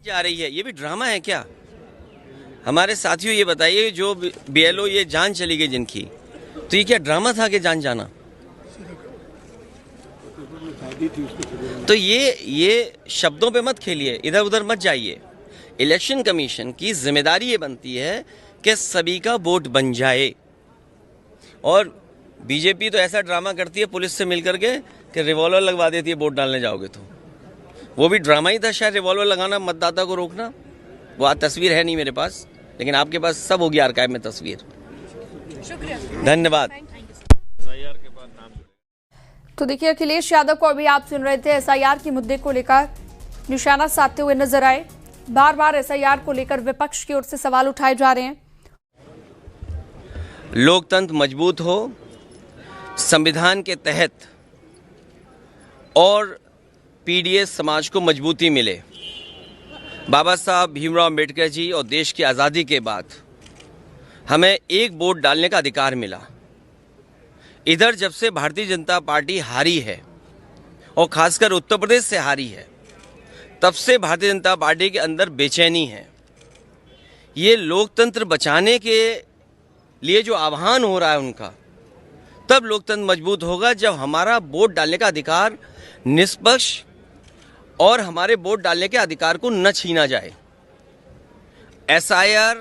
जा रही है, ये भी ड्रामा है क्या? हमारे साथियों ये बताइए, जो बीएलओ ये जान चली गई जिनकी, तो ये क्या ड्रामा था कि जान जाना? तो ये शब्दों पे मत खेलिए, इधर उधर मत जाइए। इलेक्शन कमीशन की जिम्मेदारी ये बनती है कि सभी का वोट बन जाए। और बीजेपी तो ऐसा ड्रामा करती है पुलिस से मिलकर के कि रिवॉल्वर लगवा देती है वोट डालने जाओगे तो। वो भी ड्रामा ही था शायद, रिवॉल्वर लगाना, मतदाता को रोकना। वो आज तस्वीर है नहीं मेरे पास, लेकिन आपके पास सब होगी आर्काइव में तस्वीर। शुक्रिया, धन्यवाद। तो देखिए, अखिलेश यादव को अभी आप सुन रहे थे, एसआईआर के मुद्दे को लेकर निशाना साधते हुए नजर आए। बार बार एसआईआर को लेकर विपक्ष की ओर से सवाल उठाए जा रहे हैं। लोकतंत्र मजबूत हो, संविधान के तहत और पीडीएस समाज को मजबूती मिले। बाबा साहब भीमराव अम्बेडकर जी और देश की आज़ादी के बाद हमें एक वोट डालने का अधिकार मिला। इधर जब से भारतीय जनता पार्टी हारी है और खासकर उत्तर प्रदेश से हारी है, तब से भारतीय जनता पार्टी के अंदर बेचैनी है। ये लोकतंत्र बचाने के लिए जो आह्वान हो रहा है उनका, तब लोकतंत्र मजबूत होगा जब हमारा वोट डालने का अधिकार निष्पक्ष और हमारे वोट डालने के अधिकार को न छीना जाए। एसआईआर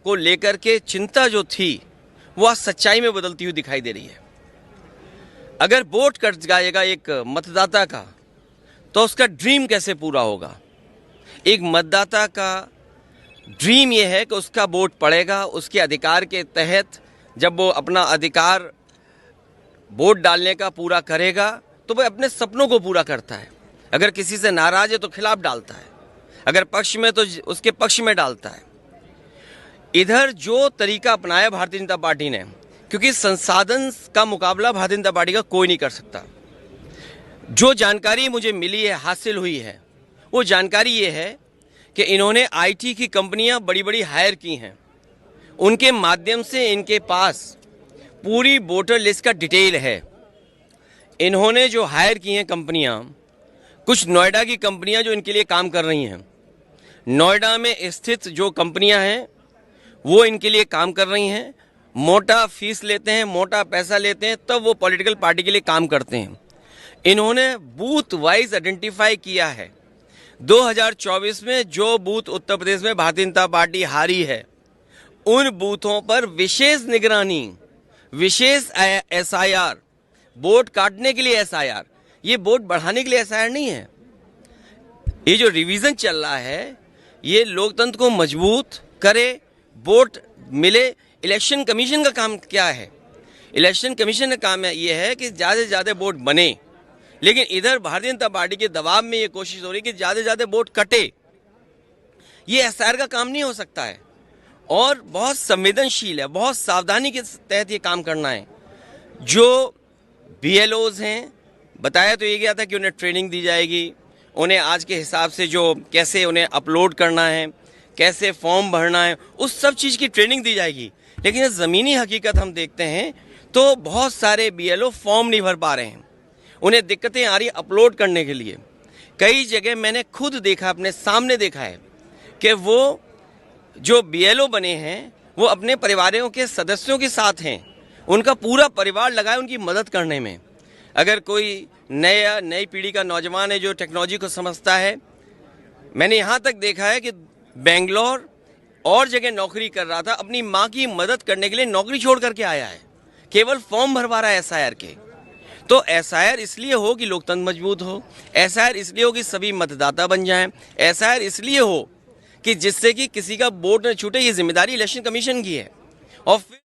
को लेकर के चिंता जो थी वो आज सच्चाई में बदलती हुई दिखाई दे रही है। अगर वोट कट जाएगा एक मतदाता का, तो उसका ड्रीम कैसे पूरा होगा? एक मतदाता का ड्रीम ये है कि उसका वोट पड़ेगा, उसके अधिकार के तहत जब वो अपना अधिकार वोट डालने का पूरा करेगा तो वह अपने सपनों को पूरा करता है। अगर किसी से नाराज है तो खिलाफ डालता है, अगर पक्ष में तो उसके पक्ष में डालता है। इधर जो तरीका अपनाया भारतीय जनता पार्टी ने, क्योंकि संसाधन का मुकाबला भारतीय जनता पार्टी का कोई नहीं कर सकता। जो जानकारी मुझे मिली है, हासिल हुई है, वो जानकारी ये है कि इन्होंने आईटी की कंपनियां बड़ी बड़ी हायर की हैं। उनके माध्यम से इनके पास पूरी वोटर लिस्ट का डिटेल है। इन्होंने जो हायर की हैं कंपनियां, कुछ नोएडा की कंपनियां जो इनके लिए काम कर रही हैं, नोएडा में स्थित जो कंपनियां हैं वो इनके लिए काम कर रही हैं। मोटा फीस लेते हैं, मोटा पैसा लेते हैं, तब वो पॉलिटिकल पार्टी के लिए काम करते हैं। इन्होंने बूथ वाइज आइडेंटिफाई किया है। 2024 में जो बूथ उत्तर प्रदेश में भारतीय जनता पार्टी हारी है, उन बूथों पर विशेष निगरानी, विशेष एसआईआर, वोट काटने के लिए एसआईआर, ये वोट बढ़ाने के लिए एसआईआर नहीं है। ये जो रिवीजन चल रहा है, ये लोकतंत्र को मजबूत करे, वोट मिले। इलेक्शन कमीशन का काम क्या है? इलेक्शन कमीशन का काम ये है कि ज़्यादा से ज़्यादा वोट बने, लेकिन इधर भारतीय जनता पार्टी के दबाव में ये कोशिश हो रही है कि ज़्यादा से ज़्यादा वोट कटे। ये एसआईआर का काम नहीं हो सकता है और बहुत संवेदनशील है, बहुत सावधानी के तहत ये काम करना है। जो बीएलओज हैं, बताया तो ये गया था कि उन्हें ट्रेनिंग दी जाएगी, उन्हें आज के हिसाब से जो कैसे उन्हें अपलोड करना है, कैसे फॉर्म भरना है, उस सब चीज़ की ट्रेनिंग दी जाएगी। लेकिन ज़मीनी हकीकत हम देखते हैं तो बहुत सारे बीएलओ फॉर्म नहीं भर पा रहे हैं, उन्हें दिक्कतें आ रही अपलोड करने के लिए। कई जगह मैंने खुद देखा, अपने सामने देखा है कि वो जो बीएलओ बने हैं वो अपने परिवारों के सदस्यों के साथ हैं, उनका पूरा परिवार लगा है उनकी मदद करने में। अगर कोई नई पीढ़ी का नौजवान है जो टेक्नोलॉजी को समझता है, मैंने यहाँ तक देखा है कि बेंगलोर और जगह नौकरी कर रहा था, अपनी माँ की मदद करने के लिए नौकरी छोड़ करके आया है, केवल फॉर्म भरवा रहा है एसआईआर के। तो एसआईआर इसलिए हो कि लोकतंत्र मजबूत हो, एसआईआर इसलिए हो कि सभी मतदाता बन जाएं, एसआईआर इसलिए हो कि जिससे कि किसी का वोट न छूटे। ये जिम्मेदारी इलेक्शन कमीशन की है। और फिर